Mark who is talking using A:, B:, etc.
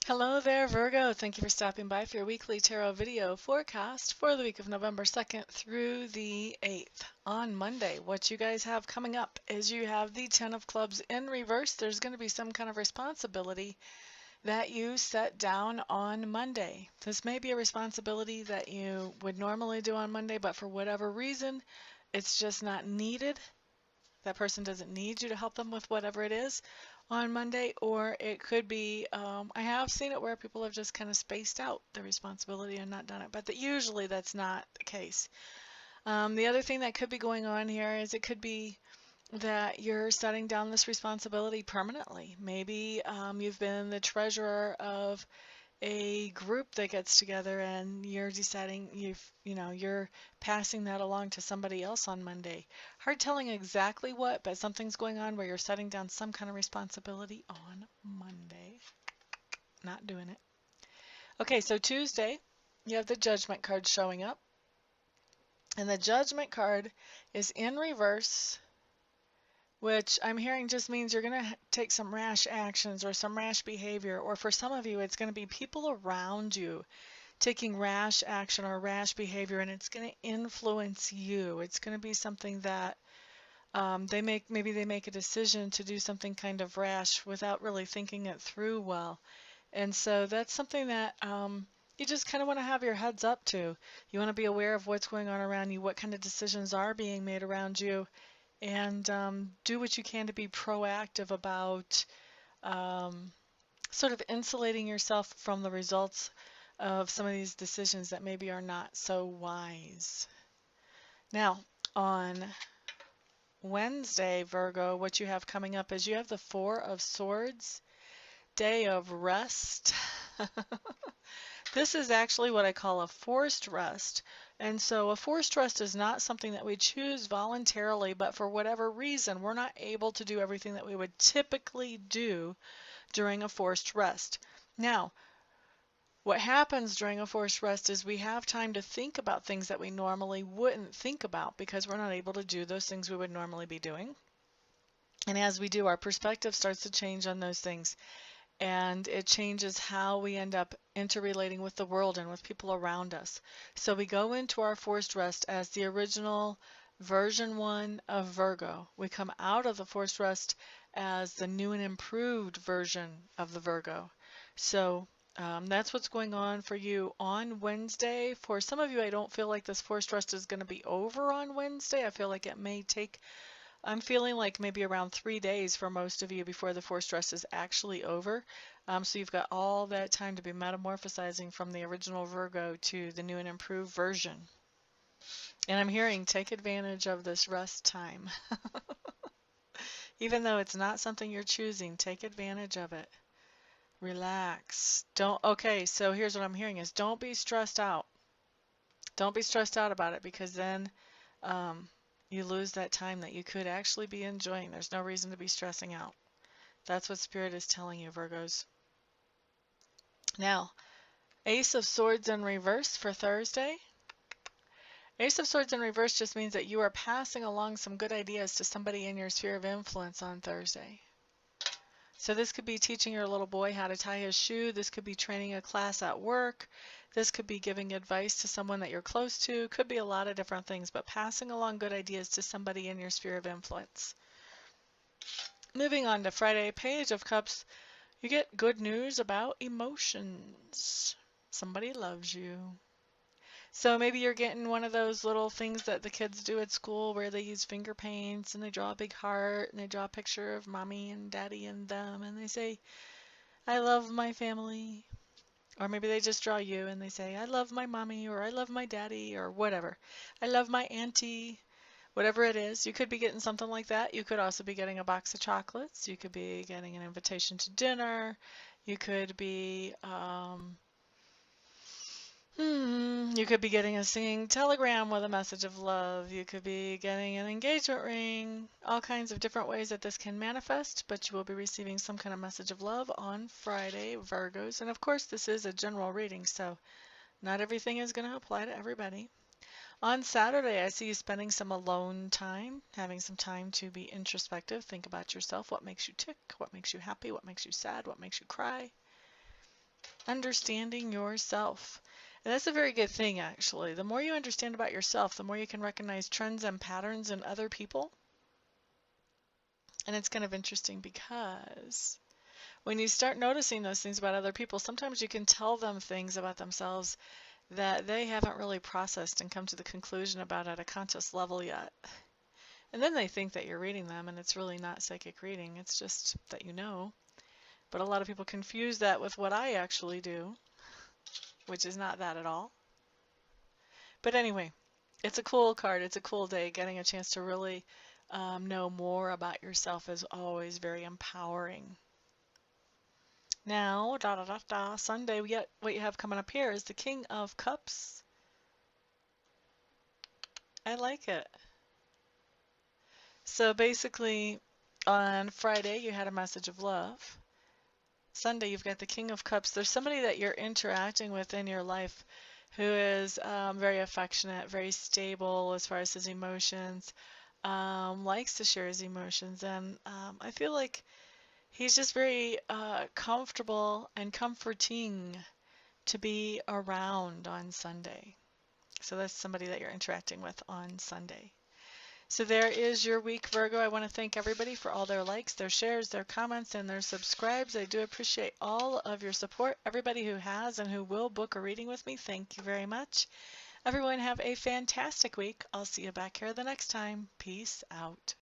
A: Hello there, Virgo. Thank you for stopping by for your weekly tarot video forecast for the week of November 2nd through the 8th. On Monday, what you guys have coming up is you have the 10 of clubs in reverse. There's going to be some kind of responsibility that you set down on Monday. This may be a responsibility that you would normally do on Monday, but for whatever reason, it's just not needed. That person doesn't need you to help them with whatever it is on Monday, or it could be, I have seen it where people have just kind of spaced out the responsibility and not done it, but usually that's not the case. The other thing that could be going on here is it could be that you're setting down this responsibility permanently. Maybe you've been the treasurer of a group that gets together and you're deciding you're passing that along to somebody else on Monday. Hard telling exactly what, but something's going on where you're setting down some kind of responsibility on Monday. Not doing it. Okay, so Tuesday, you have the Judgment card showing up. And the Judgment card is in reverse, which I'm hearing just means you're going to take some rash actions or some rash behavior, or for some of you, it's going to be people around you taking rash action or rash behavior, and it's going to influence you. It's going to be something that maybe they make a decision to do something kind of rash without really thinking it through well. And so that's something that you just kind of want to have your heads up to. You want to be aware of what's going on around you, what kind of decisions are being made around you, and do what you can to be proactive about sort of insulating yourself from the results of some of these decisions that maybe are not so wise. Now, on Wednesday, Virgo, what you have coming up is you have the Four of Swords, day of rest. This is actually what I call a forced rest. And so a forced rest is not something that we choose voluntarily, but for whatever reason, we're not able to do everything that we would typically do during a forced rest. Now, what happens during a forced rest is we have time to think about things that we normally wouldn't think about because we're not able to do those things we would normally be doing. And as we do, our perspective starts to change on those things. And it changes how we end up interrelating with the world and with people around us. So we go into our forced rest as the original version 1 of Virgo. We come out of the forced rest as the new and improved version of the Virgo. So that's what's going on for you on Wednesday. For some of you, I don't feel like this forced rest is going to be over on Wednesday. I feel like it may take, I'm feeling like maybe around 3 days for most of you before the forced rest is actually over. So you've got all that time to be metamorphosizing from the original Virgo to the new and improved version. And I'm hearing take advantage of this rest time. Even though it's not something you're choosing, take advantage of it. Relax. Okay, so here's what I'm hearing is don't be stressed out. Don't be stressed out about it because then you lose that time that you could actually be enjoying. There's no reason to be stressing out. That's what Spirit is telling you, Virgos. Now, Ace of Swords in reverse for Thursday. Ace of Swords in reverse just means that you are passing along some good ideas to somebody in your sphere of influence on Thursday. So this could be teaching your little boy how to tie his shoe. This could be training a class at work. This could be giving advice to someone that you're close to. Could be a lot of different things, but passing along good ideas to somebody in your sphere of influence. Moving on to Friday, Page of Cups. You get good news about emotions. Somebody loves you. So maybe you're getting one of those little things that the kids do at school where they use finger paints and they draw a big heart and they draw a picture of mommy and daddy and them and they say, I love my family. Or maybe they just draw you and they say, I love my mommy or I love my daddy or whatever. I love my auntie. Whatever it is, you could be getting something like that. You could also be getting a box of chocolates. You could be getting an invitation to dinner. You could be you could be getting a singing telegram with a message of love. You could be getting an engagement ring. All kinds of different ways that this can manifest, but you will be receiving some kind of message of love on Friday, Virgos. And of course, this is a general reading, so not everything is going to apply to everybody. On Saturday, I see you spending some alone time, having some time to be introspective, think about yourself, what makes you tick, what makes you happy, what makes you sad, what makes you cry. understanding yourself. And that's a very good thing, actually. The more you understand about yourself, the more you can recognize trends and patterns in other people. And it's kind of interesting because when you start noticing those things about other people, sometimes you can tell them things about themselves that they haven't really processed and come to the conclusion about at a conscious level yet. And then they think that you're reading them, and it's really not psychic reading, it's just that you know. But a lot of people confuse that with what I actually do, which is not that at all. But anyway, it's a cool card. It's a cool day. Getting a chance to really know more about yourself is always very empowering. Now, Sunday, what you have coming up here is the King of Cups. I like it. So basically, on Friday, you had a message of love. Sunday, you've got the King of Cups. There's somebody that you're interacting with in your life who is very affectionate, very stable as far as his emotions, likes to share his emotions, and I feel like he's just very comfortable and comforting to be around on Sunday. So that's somebody that you're interacting with on Sunday. So there is your week, Virgo. I want to thank everybody for all their likes, their shares, their comments, and their subscribes. I do appreciate all of your support. Everybody who has and who will book a reading with me, thank you very much. Everyone have a fantastic week. I'll see you back here the next time. Peace out.